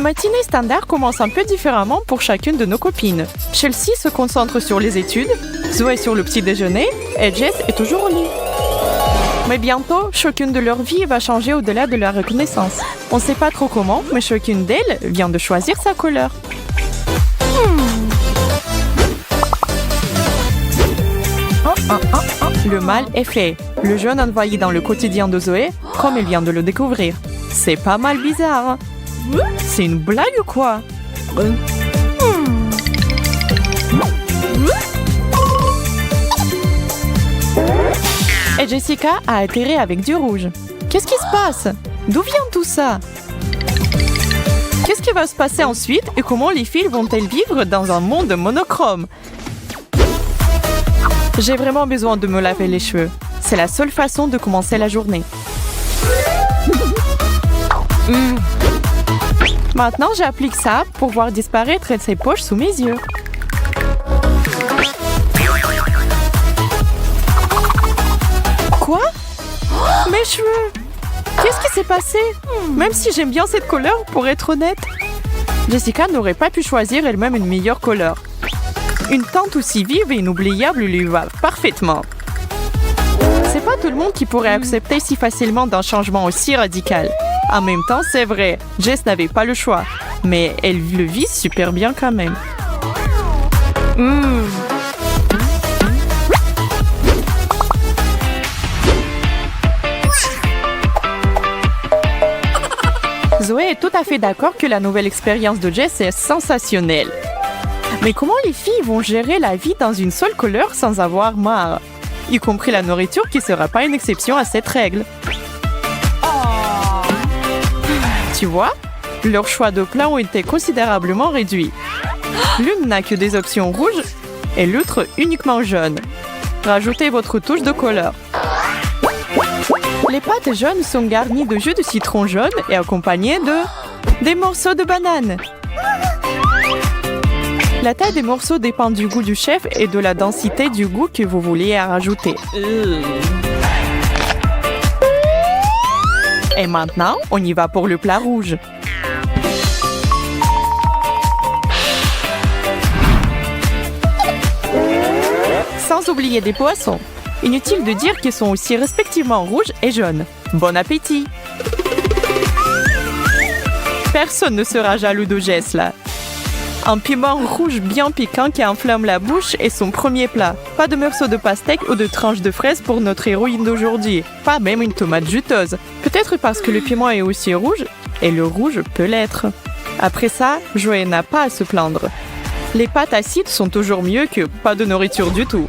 matinée standard commence un peu différemment pour chacune de nos copines. Chelsea se concentre sur les études, Zoé sur le petit déjeuner et Jess est toujours au lit. Mais bientôt, chacune de leur vie va changer au-delà de la reconnaissance. On ne sait pas trop comment, mais chacune d'elles vient de choisir sa couleur. Le mal est fait. Le jaune envoyé dans le quotidien de Zoé, comme elle vient de le découvrir. C'est pas mal bizarre. Hein? C'est une blague ou quoi? Et Jessica a atterri avec du rouge. Qu'est-ce qui se passe? D'où vient tout ça? Qu'est-ce qui va se passer ensuite et comment les filles vont-elles vivre dans un monde monochrome? J'ai vraiment besoin de me laver les cheveux. C'est la seule façon de commencer la journée. Maintenant, j'applique ça pour voir disparaître ces poches sous mes yeux. Quoi? Mes cheveux! Qu'est-ce qui s'est passé? Même si j'aime bien cette couleur, pour être honnête. Jessica n'aurait pas pu choisir elle-même une meilleure couleur. Une teinte aussi vive et inoubliable lui va parfaitement. C'est pas tout le monde qui pourrait accepter si facilement d'un changement aussi radical. En même temps, c'est vrai, Jess n'avait pas le choix. Mais elle le vit super bien quand même. Zoé est tout à fait d'accord que la nouvelle expérience de Jess est sensationnelle. Mais comment les filles vont gérer la vie dans une seule couleur sans avoir marre? Y compris la nourriture qui ne sera pas une exception à cette règle. Tu vois, leurs choix de plats ont été considérablement réduits. L'une n'a que des options rouges et l'autre uniquement jaune. Rajoutez votre touche de couleur. Les pâtes jaunes sont garnies de jus de citron jaune et accompagnées des morceaux de banane. La taille des morceaux dépend du goût du chef et de la densité du goût que vous vouliez rajouter. Et maintenant, on y va pour le plat rouge. Sans oublier des poissons. Inutile de dire qu'ils sont aussi respectivement rouges et jaunes. Bon appétit! Personne ne sera jaloux de Jess là. Un piment rouge bien piquant qui enflamme la bouche est son premier plat. Pas de morceaux de pastèque ou de tranches de fraises pour notre héroïne d'aujourd'hui. Pas même une tomate juteuse. Peut-être parce que le piment est aussi rouge, et le rouge peut l'être. Après ça, Joël n'a pas à se plaindre. Les pâtes acides sont toujours mieux que pas de nourriture du tout.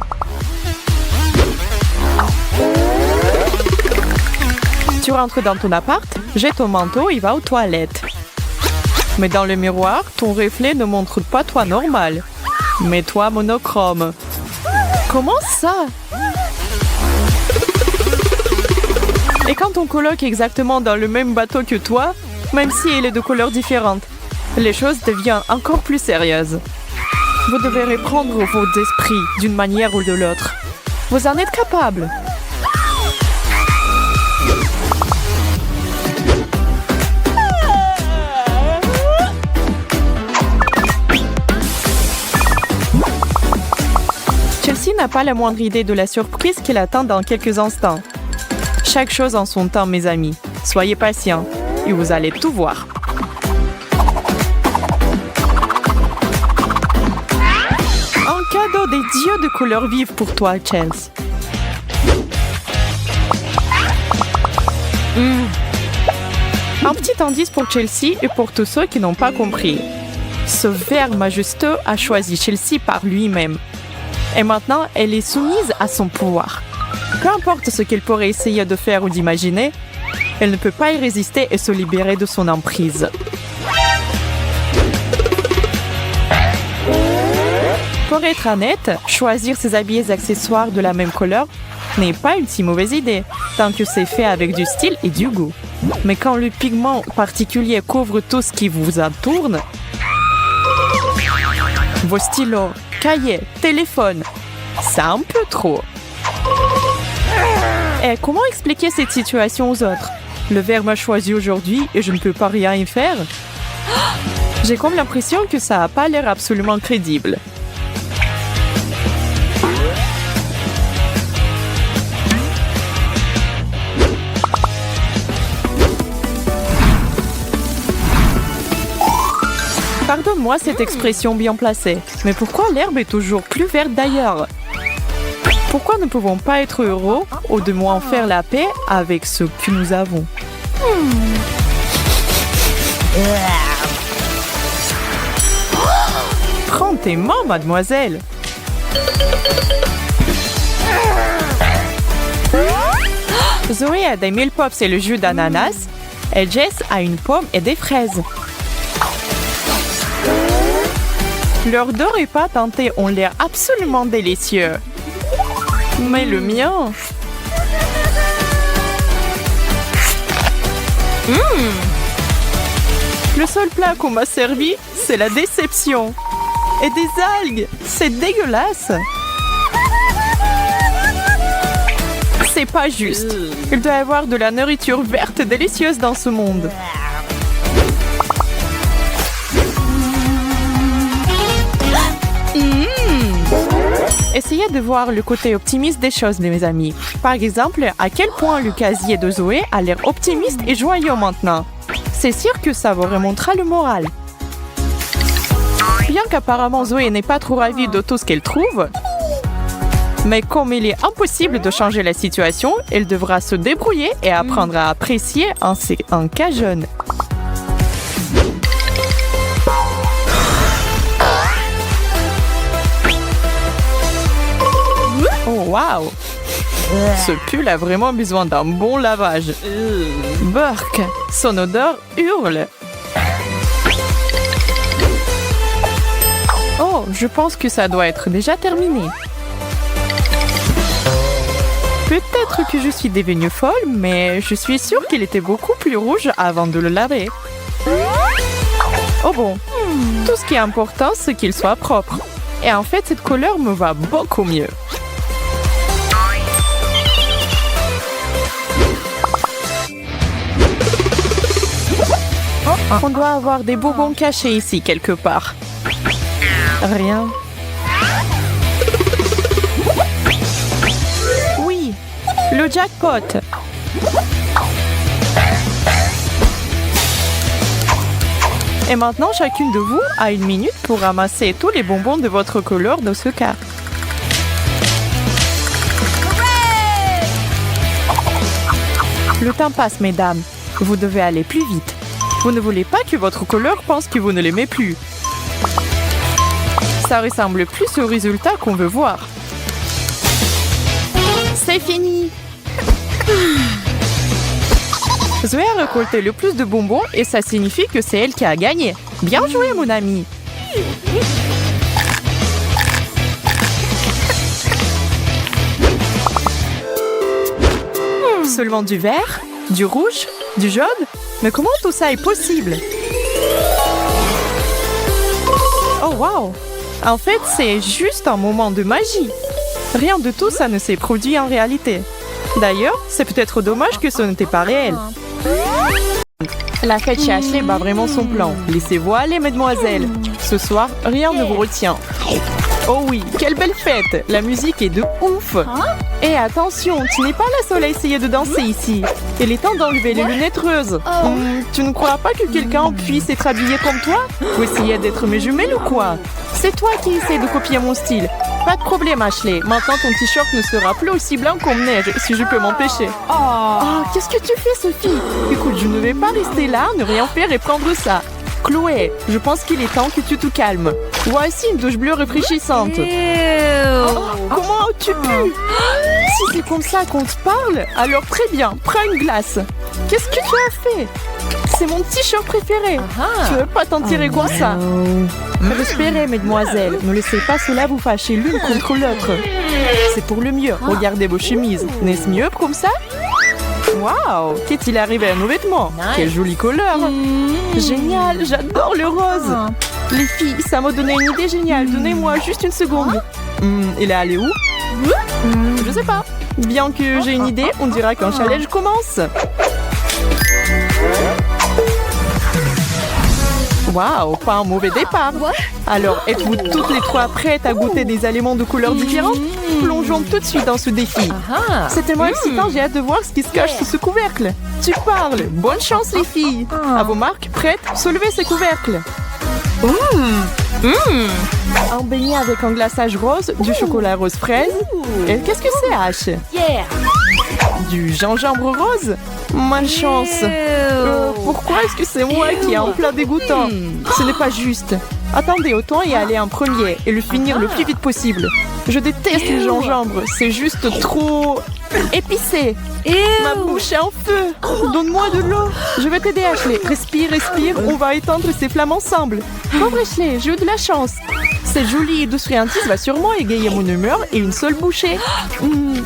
Tu rentres dans ton appart, jette ton manteau et va aux toilettes. Mais dans le miroir, ton reflet ne montre pas toi normal, mais toi monochrome. Comment ça? Et quand ton coloc est exactement dans le même bateau que toi, même si elle est de couleurs différentes, les choses deviennent encore plus sérieuses. Vous devez reprendre vos esprits d'une manière ou de l'autre. Vous en êtes capable. Chelsea n'a pas la moindre idée de la surprise qui l'attend dans quelques instants. Chaque chose en son temps, mes amis. Soyez patients et vous allez tout voir. Un cadeau des dieux de couleurs vives pour toi, Chelsea. Un petit indice pour Chelsea et pour tous ceux qui n'ont pas compris. Ce ver majestueux a choisi Chelsea par lui-même. Et maintenant, elle est soumise à son pouvoir. Peu importe ce qu'elle pourrait essayer de faire ou d'imaginer, elle ne peut pas y résister et se libérer de son emprise. Pour être honnête, choisir ses habits et accessoires de la même couleur n'est pas une si mauvaise idée, tant que c'est fait avec du style et du goût. Mais quand le pigment particulier couvre tout ce qui vous entoure, vos stylos, cahiers, téléphones, c'est un peu trop. Et comment expliquer cette situation aux autres? Le ver m'a choisi aujourd'hui et je ne peux pas rien y faire? J'ai comme l'impression que ça n'a pas l'air absolument crédible. Pardonne-moi cette expression bien placée, mais pourquoi l'herbe est toujours plus verte d'ailleurs? Pourquoi ne pouvons pas être heureux ou de moins faire la paix avec ce que nous avons? Prends tes mains, mademoiselle. Zoé a des mille pops et le jus d'ananas, et Jess a une pomme et des fraises. Leurs deux repas tentés ont l'air absolument délicieux. Mais le mien... Le seul plat qu'on m'a servi, c'est la déception. Et des algues, c'est dégueulasse. C'est pas juste. Il doit y avoir de la nourriture verte délicieuse dans ce monde. Essayez de voir le côté optimiste des choses, mes amis. Par exemple, à quel point le casier de Zoé a l'air optimiste et joyeux maintenant. C'est sûr que ça vous remontera le moral. Bien qu'apparemment Zoé n'est pas trop ravie de tout ce qu'elle trouve, mais comme il est impossible de changer la situation, elle devra se débrouiller et apprendre à apprécier un cas jeune. Oh wow! Ce pull a vraiment besoin d'un bon lavage. Burk, son odeur hurle. Oh, je pense que ça doit être déjà terminé. Peut-être que je suis devenue folle, mais je suis sûre qu'il était beaucoup plus rouge avant de le laver. Oh bon, tout ce qui est important, c'est qu'il soit propre. Et en fait, cette couleur me va beaucoup mieux. On doit avoir des bonbons cachés ici quelque part. Rien. Oui, le jackpot. Et maintenant, chacune de vous a 1 minute pour ramasser tous les bonbons de votre couleur dans ce cas. Le temps passe, mesdames. Vous devez aller plus vite. Vous ne voulez pas que votre couleur pense que vous ne l'aimez plus. Ça ressemble plus au résultat qu'on veut voir. C'est fini! Zoé a récolté le plus de bonbons et ça signifie que c'est elle qui a gagné. Bien joué, mon ami! Seulement du vert, du rouge, du jaune? Mais comment tout ça est possible? Oh wow! En fait, c'est juste un moment de magie. Rien de tout ça ne s'est produit en réalité. D'ailleurs, c'est peut-être dommage que ce n'était pas réel. La fête chez Ashley bat vraiment son plan. Laissez-vous aller, mesdemoiselles. Ce soir, rien ne vous retient. Oh oui, quelle belle fête! La musique est de ouf! Et attention, tu n'es pas la seule à essayer de danser ici. Il est temps d'enlever les lunettes roses. Tu ne crois pas que quelqu'un puisse être habillé comme toi? Vous essayez d'être mes jumelles ou quoi? C'est toi qui essaies de copier mon style. Pas de problème, Ashley. Maintenant, ton t-shirt ne sera plus aussi blanc comme neige, si je peux m'empêcher. Oh, qu'est-ce que tu fais, Sophie? Écoute, je ne vais pas rester là, ne rien faire et prendre ça. Chloé, je pense qu'il est temps que tu te calmes. Voici une douche bleue rafraîchissante. Oh, comment as-tu pu? Si c'est comme ça qu'on te parle, alors très bien, prends une glace. Qu'est-ce que tu as fait? C'est mon t-shirt préféré. Tu ne veux pas t'en tirer comme ça. Respirez, mesdemoiselles. Ne laissez pas cela vous fâcher l'une contre l'autre. C'est pour le mieux. Regardez vos chemises. N'est-ce mieux comme ça? Waouh! Qu'est-il arrivé à nos vêtements? Quelle jolie couleur! Génial! J'adore le rose! Les filles, ça m'a donné une idée géniale. Donnez-moi juste une seconde. Il est allé où? Je sais pas. Bien que j'ai une idée, on dira qu'un challenge commence. Waouh, pas un mauvais départ. Alors, êtes-vous toutes les trois prêtes à goûter des aliments de couleurs différentes? Plongeons tout de suite dans ce défi. C'est tellement excitant, j'ai hâte de voir ce qui se cache sous ce couvercle. Tu parles. Bonne chance, les filles. À vos marques, prêtes? Soulevez ce couvercle. Un beignet avec un glaçage rose, du chocolat rose fraise. Et qu'est-ce que c'est, H? Du gingembre rose? Malchance. Pourquoi est-ce que c'est moi qui ai un plat dégoûtant? Ce n'est pas juste. Attendez, autant y aller en premier et le finir le plus vite possible. Je déteste le gingembre, c'est juste trop épicé. Ma bouche est en feu. Donne-moi de l'eau. Je vais t'aider, Ashley. Respire, respire. On va éteindre ces flammes ensemble. Pauvre Ashley, j'ai eu de la chance. Cette jolie et douce friandise va sûrement égayer mon humeur et une seule bouchée.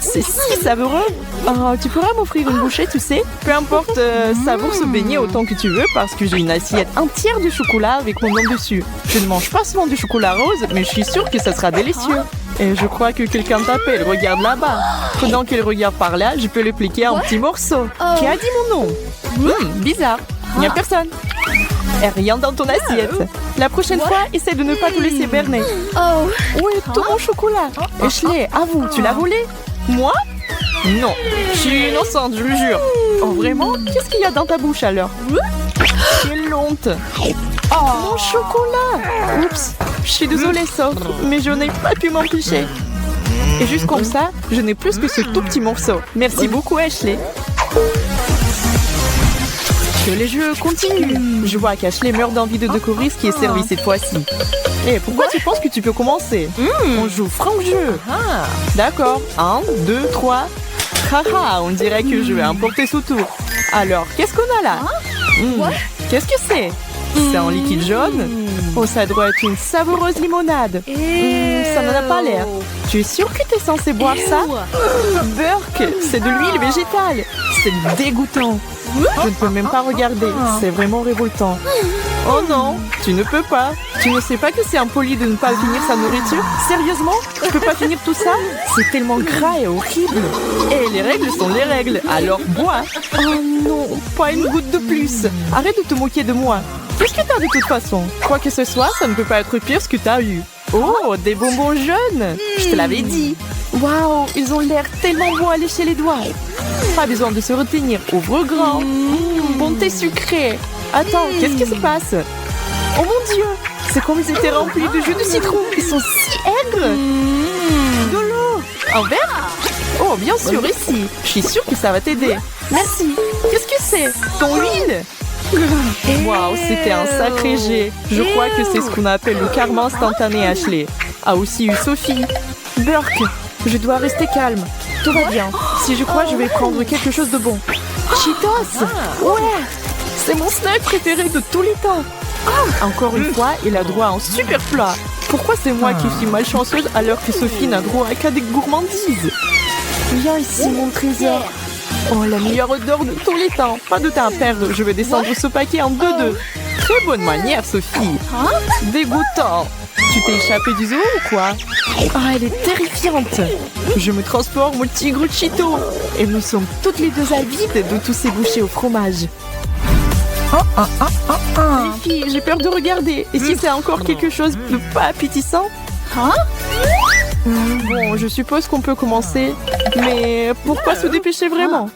C'est si savoureux. Oh, tu pourras m'offrir une bouchée, tu sais? Peu importe, savoure ce beignet autant que tu veux parce que j'ai une assiette entière de chocolat avec mon nom dessus. Je ne mange pas souvent du chocolat rose, mais je suis sûre que ça sera délicieux. Et je crois que quelqu'un t'appelle. Regarde là-bas. Pendant qu'elle regarde par là, je peux le pliquer en petits morceaux. Qui a dit mon nom? Bizarre. Il n'y a personne. Et rien dans ton assiette. La prochaine fois, essaie de ne pas te laisser berner. Où est tout mon chocolat? Ashley, avoue, tu l'as volé? Moi? Non. Je suis innocente, je le jure. Oh, vraiment? Qu'est-ce qu'il y a dans ta bouche alors? Quelle honte. Mon chocolat! Oups, je suis désolée, Soph, mais je n'ai pas pu m'empêcher. Et juste comme ça, je n'ai plus que ce tout petit morceau. Merci beaucoup, Ashley. Que les jeux continuent. Je vois qu'Ashley meurt d'envie de découvrir ce qui est servi cette fois-ci. Et pourquoi tu penses que tu peux commencer? On joue franc jeu. D'accord. 1, 2, 3. Haha, on dirait que je vais emporter ce tour. Alors, qu'est-ce qu'on a là? Qu'est-ce que c'est? C'est un liquide jaune? Oh, ça doit être une savoureuse limonade. Ça n'en a pas l'air. Tu es sûre que tu es censé boire ça? Burk, c'est de l'huile végétale. C'est dégoûtant. Je ne peux même pas regarder. C'est vraiment révoltant. Oh non, tu ne peux pas. Tu ne sais pas que c'est impoli de ne pas finir sa nourriture? Sérieusement? Tu peux pas finir tout ça? C'est tellement gras et horrible. Et les règles sont les règles, alors bois. Oh non, pas une goutte de plus. Arrête de te moquer de moi. Qu'est-ce que t'as de toute façon? Quoi que ce soit, ça ne peut pas être pire ce que t'as eu. Oh, des bonbons jaunes. Je te l'avais dit. Waouh, ils ont l'air tellement bons à lécher les doigts. Pas besoin de se retenir. Ouvre grand. Bonté sucrée. Attends, qu'est-ce qui se passe? Oh mon Dieu, c'est comme ils étaient remplis de jus de citron. Ils sont si aigres. De l'eau. Un verre? Oh, bien sûr, ici. Je suis sûre que ça va t'aider. Merci. Qu'est-ce que c'est? Ton huile? Waouh, c'était un sacré jet. Je crois que c'est ce qu'on appelle le karma instantané, Ashley. A aussi eu Sophie. Burk, je dois rester calme. Tout va bien. Si je crois, je vais prendre quelque chose de bon. Cheetos! Ouais! C'est mon snack préféré de tous les temps. Encore une fois, il a droit à un super plat. Pourquoi c'est moi qui suis malchanceuse alors que Sophie n'a droit qu'à des gourmandises? Viens ici, mon trésor. Oh, la meilleure odeur de tous les temps. Pas de temps à perdre, je vais descendre ce paquet en 2-2. Très bonne manière, Sophie. Dégoûtant. Tu t'es échappé du zoo ou quoi? Ah, elle est terrifiante. Je me transforme au tigre Cheeto. Et nous sommes toutes les deux avides de tous ces bouchées au fromage. Les filles, j'ai peur de regarder. Et si c'est encore quelque chose de pas appétissant? Bon, je suppose qu'on peut commencer. Mais pourquoi se dépêcher vraiment?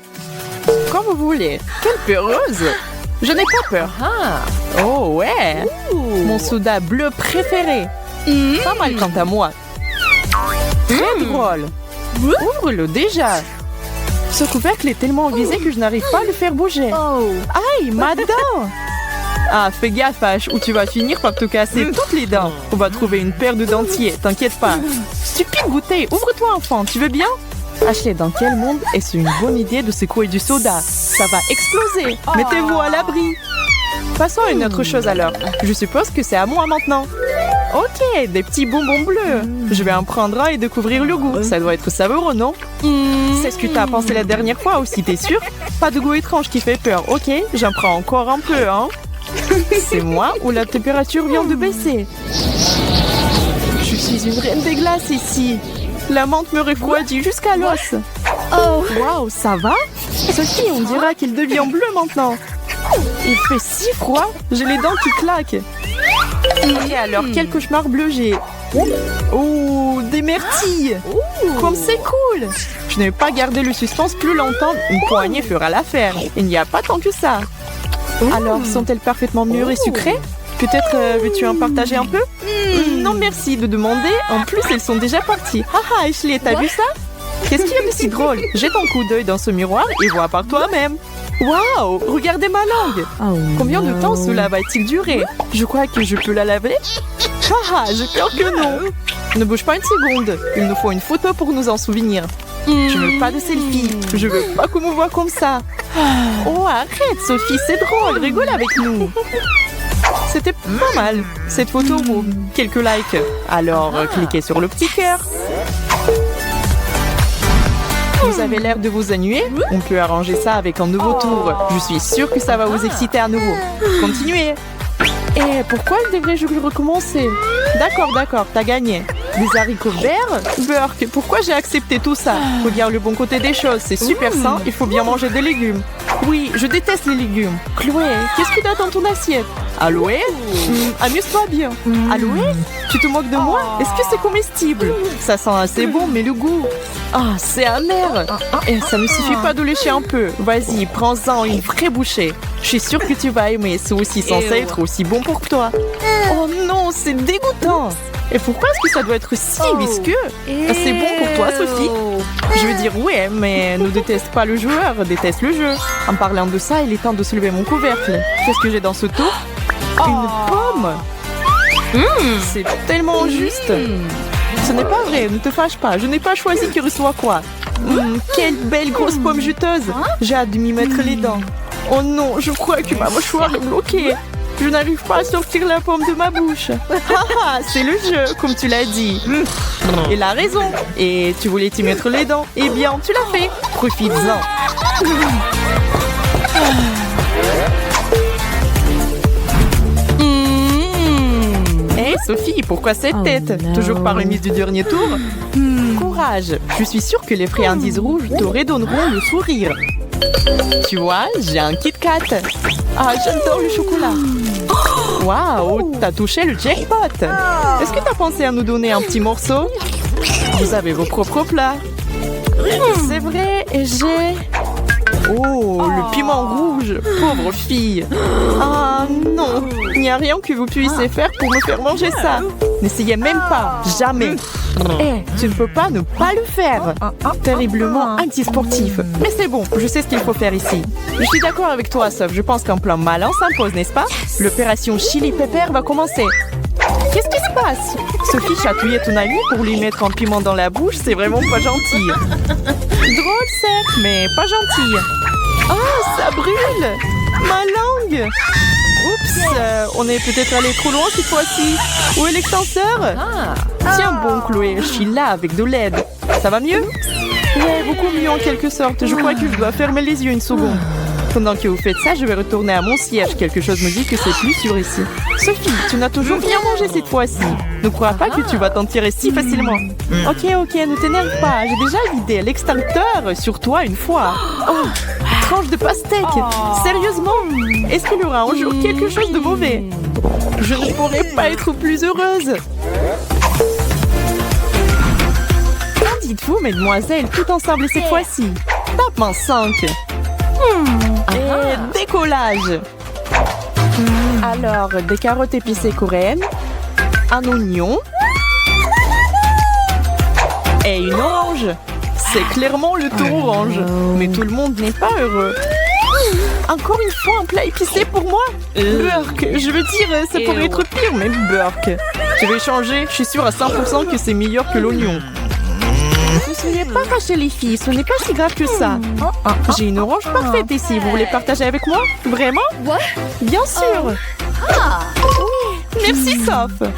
Comme vous voulez. Quelle peureuse! Je n'ai pas peur. Oh ouais! Mon soda bleu préféré. Pas mal quant à moi. Très drôle. Ouvre-le déjà. Ce couvercle est tellement visé que je n'arrive pas à le faire bouger. Aïe, ma dent! Ah, fais gaffe, H, ou tu vas finir par te casser toutes les dents. On va trouver une paire de dentiers, t'inquiète pas. Stupide goûter, ouvre-toi enfant, tu veux bien? Ashley, dans quel monde est-ce une bonne idée de secouer du soda? Ça va exploser. Mettez-vous à l'abri. Passons à une autre chose alors. Je suppose que c'est à moi maintenant. Ok, des petits bonbons bleus. Je vais en prendre un et découvrir le goût. Ça doit être savoureux, non? C'est ce que t'as pensé la dernière fois aussi, t'es sûr? Pas de goût étrange qui fait peur. Ok, j'en prends encore un peu, hein? C'est moi ou la température vient de baisser? Je suis une reine des glaces ici. La menthe me refroidit jusqu'à l'os. Oh, waouh, ça va? Sophie, on dira qu'il devient bleu maintenant. Il fait si froid, j'ai les dents qui claquent. Ok, alors, quel cauchemar bleu j'ai? Oh, des myrtilles! Comme c'est cool! Je ne vais pas garder le suspense plus longtemps. Une poignée fera l'affaire. Il n'y a pas tant que ça. Alors, sont-elles parfaitement mûres et sucrées? Peut-être veux-tu en partager un peu? Non, merci de demander. En plus, elles sont déjà parties. Haha, Ashley, t'as vu ça? Qu'est-ce qu'il y a de si drôle? Jette un coup d'œil dans ce miroir et vois par toi-même. Waouh, regardez ma langue! Combien de temps cela va-t-il durer? Je crois que je peux la laver? Haha, j'ai peur que non. Ne bouge pas une seconde. Il nous faut une photo pour nous en souvenir. Je veux pas de selfie. Je veux pas qu'on me voit comme ça. Oh, arrête, Sophie, c'est drôle. Rigole avec nous. C'était pas mal. Cette photo vaut quelques likes. Alors, cliquez sur le petit cœur. Vous avez l'air de vous ennuyer? On peut arranger ça avec un nouveau tour. Je suis sûre que ça va vous exciter à nouveau. Continuez. Et pourquoi devrais-je recommencer? D'accord, t'as gagné. Des haricots verts? Burke, pourquoi j'ai accepté tout ça? Regarde le bon côté des choses, c'est super sain, il faut bien manger des légumes. Oui, je déteste les légumes. Chloé, qu'est-ce que t'as dans ton assiette? Aloé? Amuse-toi bien. Aloé? Tu te moques de moi? Est-ce que c'est comestible? Ça sent assez bon, mais le goût... Ah, c'est amer. Et ça ne suffit pas de lécher un peu. Vas-y, prends-en une vraie bouchée. Je suis sûre que tu vas aimer. C'est aussi censé être aussi bon pour toi. Oh non, c'est dégoûtant. Et pourquoi est-ce que ça doit être si visqueux? C'est bon pour toi, Sophie? Je veux dire, ouais, mais ne déteste pas le joueur, déteste le jeu. En parlant de ça, il est temps de soulever mon couvercle. Qu'est-ce que j'ai dans ce pot? Une pomme. C'est tellement juste. Ce n'est pas vrai, ne te fâche pas. Je n'ai pas choisi qui reçoit quoi. Quelle belle grosse pomme juteuse. J'ai hâte de m'y mettre les dents. Oh non, je crois que ma mâchoire est bloquée. Je n'arrive pas à sortir la pomme de ma bouche. Haha, c'est le jeu, comme tu l'as dit. Il a raison. Et tu voulais t'y mettre les dents. Eh bien, tu l'as fait. Profites-en. Hé, Sophie, pourquoi cette tête? Toujours pas remise du dernier tour? Courage. Je suis sûre que les friandises rouges te redonneront le sourire. Tu vois, j'ai un Kit Kat. Ah, j'adore le chocolat. Waouh, t'as touché le jackpot. Est-ce que t'as pensé à nous donner un petit morceau? Vous avez vos propres plats. C'est vrai, et j'ai... Oh, le piment rouge. Pauvre fille. Ah non, il n'y a rien que vous puissiez faire pour me faire manger ça. N'essayez même pas, jamais. Eh, tu ne peux pas ne pas le faire. Terriblement antisportif. Mais c'est bon, je sais ce qu'il faut faire ici. Je suis d'accord avec toi, sauf je pense qu'un plan malin s'impose, n'est-ce pas? L'opération Chili Pepper va commencer. Qu'est-ce qui se passe? Sophie chatouillait ton ami pour lui mettre un piment dans la bouche, c'est vraiment pas gentil. Drôle, certes, mais pas gentil. Ah, ça brûle! Ma langue! Oups, on est peut-être allé trop loin cette fois-ci. Où est l'extenseur? Tiens bon, Chloé, je suis là avec de l'aide. Ça va mieux? Ouais, beaucoup mieux en quelque sorte. Je crois que je dois fermer les yeux une seconde. Pendant que vous faites ça, je vais retourner à mon siège. Quelque chose me dit que c'est plus sûr ici. Sophie, tu n'as toujours rien mangé cette fois-ci. Ne crois pas que tu vas t'en tirer si facilement. Ok, ne t'énerve pas. J'ai déjà vidé l'extincteur sur toi une fois. Oh, tranche de pastèque. Sérieusement? Est-ce qu'il y aura un jour quelque chose de mauvais? Je ne pourrais pas être plus heureuse. Qu'en dites-vous, mesdemoiselles, tout ensemble cette fois-ci? Tape en 5. Et décollage. Alors, des carottes épicées coréennes, un oignon et une orange. C'est clairement le tour orange. Mais tout le monde n'est pas heureux. Encore une fois un plat épicé pour moi? Burke, je veux dire, ça pourrait être pire, mais Burke. Je vais changer, je suis sûre à 100% que c'est meilleur que l'oignon. Ne soyez pas fâchés les filles, ce n'est pas si grave que ça. J'ai une orange parfaite ici, vous voulez partager avec moi? Vraiment? Bien sûr. Oui, merci Soph.